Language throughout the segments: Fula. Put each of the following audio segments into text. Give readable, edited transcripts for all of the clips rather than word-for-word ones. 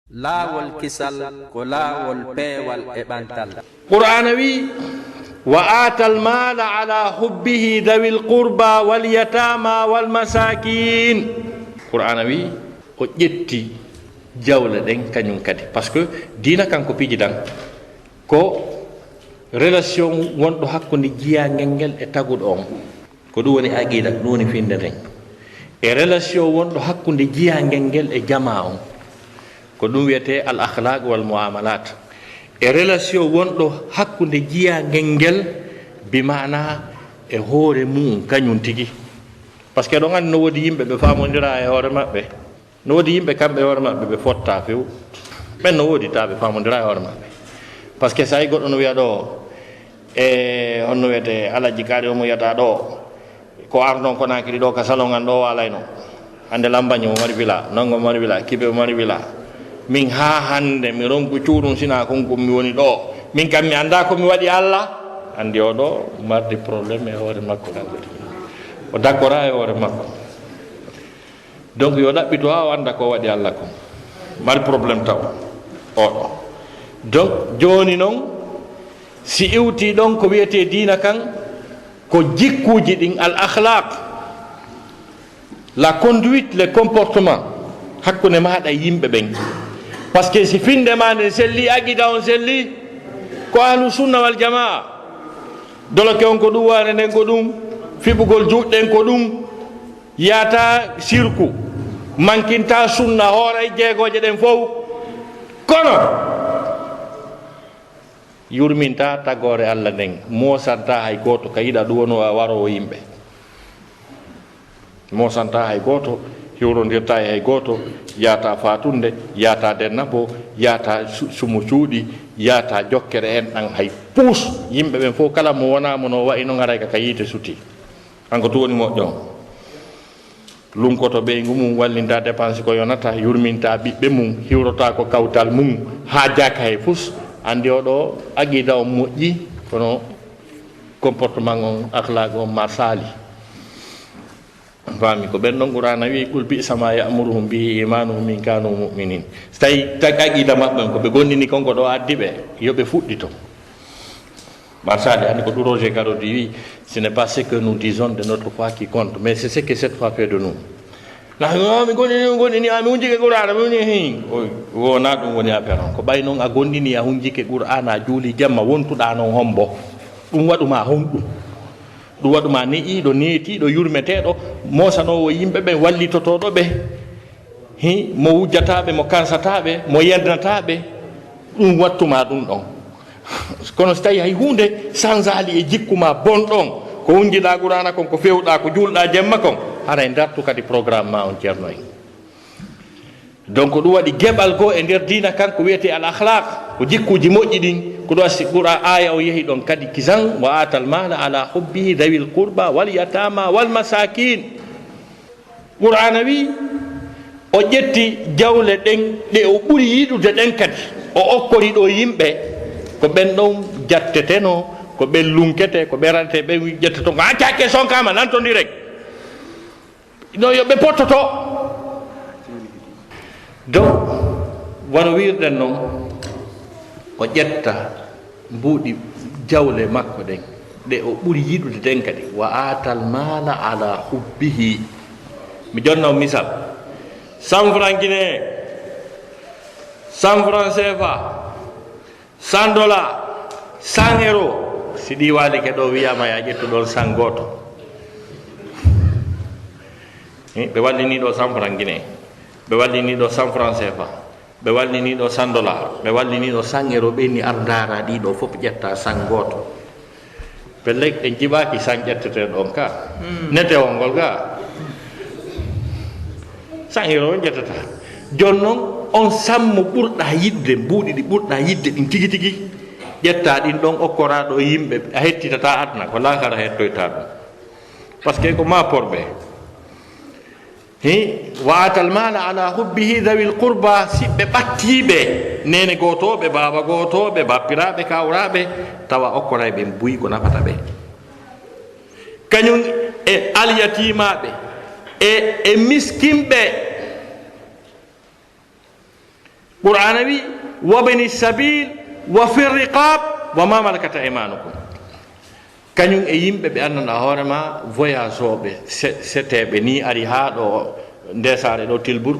laawol kisal ko laawol peewal e ɓantal. qur'ana wi wa atal mala ala hubbihi dawil qurba wal yatama wal masakin. qur'ana wi o ƴetti jawle ɗen kañum kadi par ce que dina kanko piji dan ko relation wonɗo hakkude jiyangel ngel e taguɗo on ko ɗum woni aqida, ɗum woni finde nden. e relation wonɗo hakkude jiyangel ngel e jama on ko ɗum wiyete al akhlaq wal muamalat. e relation wonɗo hakkude jiyangel ngel bi mana e hoore mum kañum tigi par ce que ɗon andi no woodi yimɓe ɓe famodira e hoore maɓɓe, no woodi yimɓe kamɓe hoore maɓɓe ɓe fotta few, ɓen no woodi ta ɓe famodira e hoore maɓɓe par ce que sa yi goɗɗo no wiya ɗo e honno wiyete alaji kaari omo wiyata ɗo ko ardon ko nakiri ɗo ka salon an ɗo walayno hande lambagne mo mari wila nongo mo mari wila kibe mo mari wila min ha hande mi ronku cuuɗum sina konko mi woni ɗo min kam mi anda komi waɗi Allah andi o ɗo mardi probléme e hoore makko kankoti o dakkora e hoore makko donc yo ɗaɓɓito ha o anda ko waɗi Allah ko mari probléme taw oɗo. donc joni noon si iwti ɗon ko wiyete diina kan ko jikkuji ɗin al akhlaq, la conduite, le comportement hakkude maɗa yimɓe ɓen par ce que si finde ma nde selli aqida on selli ko ahlu sunna wal jamaa doloke on ko ɗum wane nden ko ɗum fiɓugol juɗɗen ko ɗum yata sirku mankinta sunna hoore jeegoje ɗen fof kono yurminta tagore Allah nden mosanta hay goto ka yiɗa ɗum wono warowo yimɓe mosanta hay goto hiwrodirta e hay goto yata fatunde yata dennabo yata sumu cuuɗi yata jokkere en ɗan hay puus yimɓe ɓen fof kala mo wonamo no wayi no garay ka yiite suti hanko tu woni moƴƴo on lunkoto ɓeygu mum wallinta dépense ko yonata yurminta ɓiɓɓe mum hiwrota ko kawtal mum ha jaka hay fus andi oɗo aqida o moƴƴi kono comportement on akhlaq on ma saali fami ko ɓen ɗon qur'ana wi qul bi sama ya'muruhum bihi imanuhum min kanu mu'minin so tawi tag aqida maɓɓe ko ɓe gondini konko ɗo addi ɓe yoɓe fuɗɗito ma saali andi ko ɗum Roger Garaudy wi ce n'est pas ce que nous disons de notre foi qui compte mais c'est ce que cette foi fait de nous. mi gondini mi hunjike qur'ana mi woni hin wona ɗum woni affaire on ko ɓay noon a gondini a hunjike qur'ana a juuli jamma wontuɗa noon hombo ɗum waɗuma honɗum ɗum waɗuma ne'iɗo neetiɗo yurmeteɗo mosanowo yimɓe ɓe wallitotoɗo ɓe mo wujjataɓe mo kansataɓe mo yerdnataɓe ɗum wattuma ɗum ɗon kono so tawi hay hunde sansali e jikkuma bonɗon ko hunjiɗa qur'ana kon ko fewɗa ko julɗa jemma kon haray dartu kadi programme ma on ceerno en. donc ɗum waɗi geɓal goo e nder dina kan ko wiyete al akhlaq ko jikkuji moƴƴi ɗin ko ɗo qur'an aya o yeehi ɗon kadi kisan wa atal mala ala hubbihi dawil qurba wal yatama wal masakin. qur'ana wi o ƴetti jawle ɗen ɗe o ɓuri yiɗude ɗen kadi o okkori ɗo yimɓe ko ɓen ɗon jatteteno ko ɓen lunkete ko ɓe rante ɓen ƴetteto ko accake sonkama nantodi rek no yoɓe pottoto. donc wono wirɗen noon o ƴetta mbuuɗi jawle makko ɗen ɗe o ɓuri yiɗude ɗen kadi wa atal mala ala hubbihi. mi jonno misal 100 francs guinéen 100 francs CFA 100 dollars 100 euros si ɗi waali ke ɗo wiyama ya ƴettu ɗon 100 goto ɓe wallini ɗo 100 francs guinéen ɓe wallini ɗo 100 francs CFA ɓe wallini ɗo 100 dollars ɓe wallini ɗo 100 euros ɓenni ardara ɗiɗo fof ƴetta 100 goto pelle en jiɓaki 100 ƴettete ɗon ka netewol ngol ga 100 euros on ƴettata. joni noon on sammo ɓurɗa yidde mbuuɗi ɗi ɓurɗa yidde ɗin tigi tigi ƴetta ɗin ɗon okkoraɗo yimɓe a hettitata adna ko lakara hettoyta ɗum par ce que ko ma porɓe wa atal mala ala hubbihi dawil qurba siɓɓe ɓattiɓe nene gotoɓe baba gotoɓe bappiraɓe kawraɓe tawa okkoray ɓe buyi ko nafata ɓe kañum e alyatimaɓe e miskinɓe qur'ana wi wabni sabil wa fi riqab wa ma malakat aymanukum kañum e yimɓe ɓe anndanɗa hoorema voyage oɓe seteɓe ni ari ha ɗo ndesare ɗo tilbour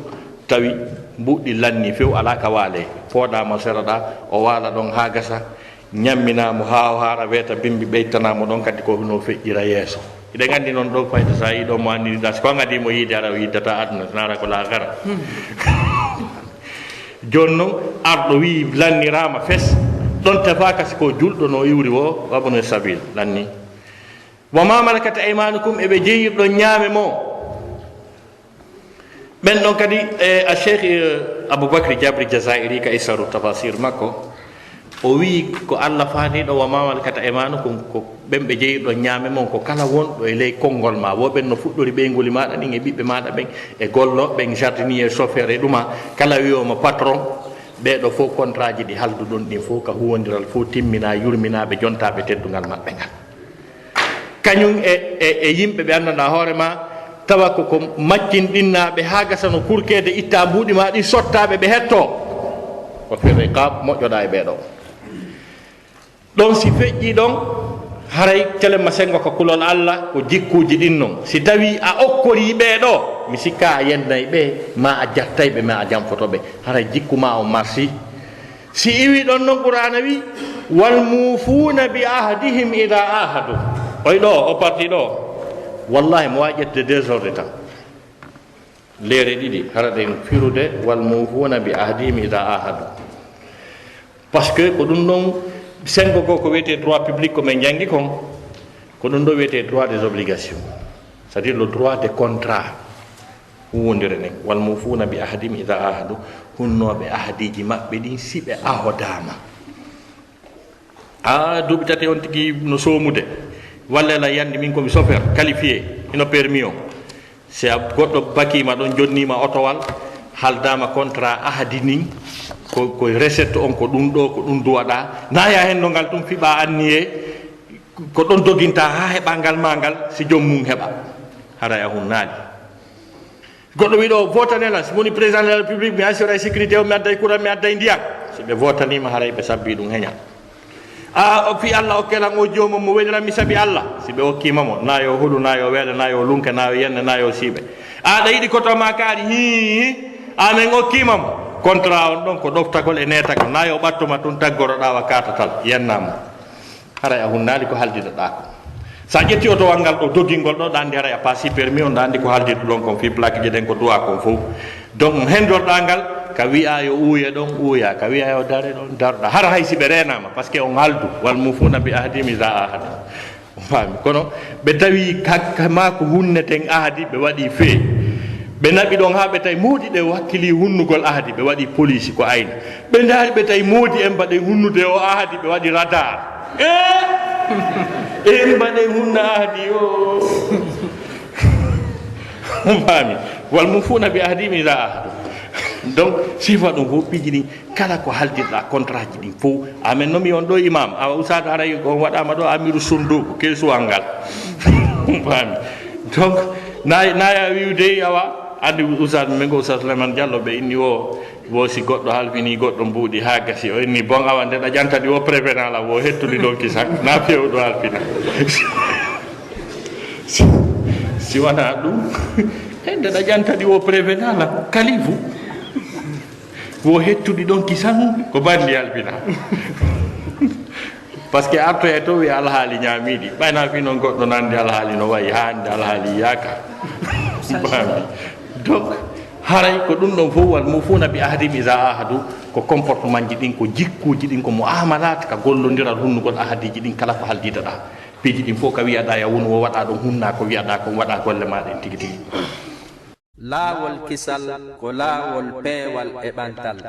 tawi mbuɗɗi lanni few ala ka waale pooɗama seraɗa o waala ɗon ha gasa ñamminamo ha hara weeta bimbi ɓeytanamo ɗon kadi ko no feƴƴira yeeso iɗen andi noon ɗo fayda sa yiɗo mo anndiriɗa so ko gadimo yiide ara o yiddata aduna nara ko laakara joni noon arɗo wi lannirama fes ɗon tefaka siko julɗo no iwri o wabno sabil lanni wa ma malakat aymanukum eɓe jeeyirɗo ñaame mo ɓen ɗon kadi a cheikh aboubacry diabri jazairi ka isaru tafasir makko o wi ko allah faaniɗo wa ma malakat aymanukum ko ɓen ɓe jeeyirɗo ñaame mon ko kala wonɗo e ley konngol ma woɓen no fuɗɗori ɓeygoli maɗa ɗin e ɓiɓɓe maɗa ɓen e golloɓe jardinier chauffeur e ɗuma kala wiyomo patron ɓeɗo fof contrat ji ɗi halduɗon ɗin fof ka huwodiral fof timmina yurminaɓe jontaɓe teddugal maɓɓe ngal kañum e yimɓe ɓe anndanɗa hoorema tawa koko maccinɗinnaɓe ha gasano kurkede itta mbuuɗi ma ɗin sottaɓe ɓe hetto ko feɓe kab moƴƴoɗa e ɓeɗo ɗon si feƴƴi ɗon haray telemma sengo ko kulol allah ko jikkuji ɗin noon si tawi a okkori ɓeɗo mi sikka a yendayi ɓe ma a jattayɓe ma a janfotoɓe haray jikkuma o marsi si iwi ɗon noon qur'ana wi wal mufuna bi ahdihim ida ahadu oy ɗo o parti ɗo wallahi mo wawi ƴettude désordre tan leere ɗiɗi hara ɗen firude wal mufuna bi ahdihim ida ahadu par ce que ko ɗum ɗon sengo go ko wiyete droit public ko men jangi kon ko ɗum ɗo wiyete droit des obligations c'est à dire le droit des contrats huwodire nen wal mufuna bi ahdihim ida ahadu hunnoɓe ahdiji maɓɓe ɗin siɓe ahodama a duuɓi tati on tigui no somude walla la yandi min komi chauffeur qualifié ino permis o si a goɗɗo bakima ɗon jonnima otowal haldama contrat ahdi nin ko recette on ko ɗum ɗo ko ɗum duwaɗa naya hen no ngal ɗum fiɓa anniye ko ɗon doginta ha heɓa ngal ma ngal si jommum heɓa haray a hunnaɗi goɗɗo wiɗo votanela si woni président de la république mi assura e sécurité o mi adday courant mi adday ndiyam si ɓe votanima haray ɓe sabbi ɗum heña a fi allah okkelan o jomum mo weliran mi saabi allah si ɓe hokkimamo nayo huulu nayo weeɗa nayo lunke nayo yenne nayo siiɓe aɗa yiɗi kotoma kaari hi amen hokkimamo contrat on ɗon ko ɗoftagol e netagol nayo ɓattuma ɗum taggoroɗa wa katatal yennamo haray a hunnali ko haldiɗoɗa ko sa ƴetti otowal ngal ɗo doggingol ɗo ɗa andi haray a paasi permis on ɗa andi ko haldiɗo ɗon kon fi plaque jeɗen ko duwa kon fof donc hendorɗa ngal ka wiya yo uuya ɗon uuya ka wiya yo dare ɗon darɗa hara hay si ɓe renama par ce que on haldu wal mufuna bi ahdihim ida ahada fami kono ɓe tawi ma ko hunneten ahdi ɓe waɗi fee ɓe naɓi ɗon ha ɓe tawi moodi ɗe hakkili hunnugol ahdi ɓe waɗi police ko ayna ɓe daari ɓe tawi moodi en mbaɗe hunnude o ahdi ɓe waɗi radar en mbaɗe hunna ahdi o fami wal mufuna bi ahdihim ida ahadu donc sifa ɗum fof piji ɗin kala ko haldirɗa contrat ji ɗin fof amen nomi on ɗo imam awa usata haray on waɗama ɗo amiru sunduku kesuwal ngal fami donc naya wiwde awa andi usat men go usat Souleymane Diallo ɓe inni wo si goɗɗo halfini goɗɗo mbuuɗi ha gasi o inni bon awa ndeɗa ƴantadi wo prévenant la wo hettude ɗon kisak na fewɗo halfina si wona ɗum e ndeɗa ƴantadi wo prévenant la kalifu wo hettude ɗon kisan ko bandi halfina par ce que artoye to wi alhaali ñaamiɗi ɓayna fi noon goɗɗo nandi alhaali no wayi ha andi alhaali yaaka bami donc haray ko ɗum ɗon fof wal mufuna bi ahdihim ida ahadu ko comportement ji ɗin ko jikkuji ɗin ko muamalat ka gollodiral hunnugol ahadiji ɗin kala ko haldidaɗa piiji ɗin fof ka wiyaɗa ya woni wo waɗa ɗon hunna ko wiyaɗa ko waɗa golle maɗa en tigui tigui laawol kisal ko laawol peewal e ɓantal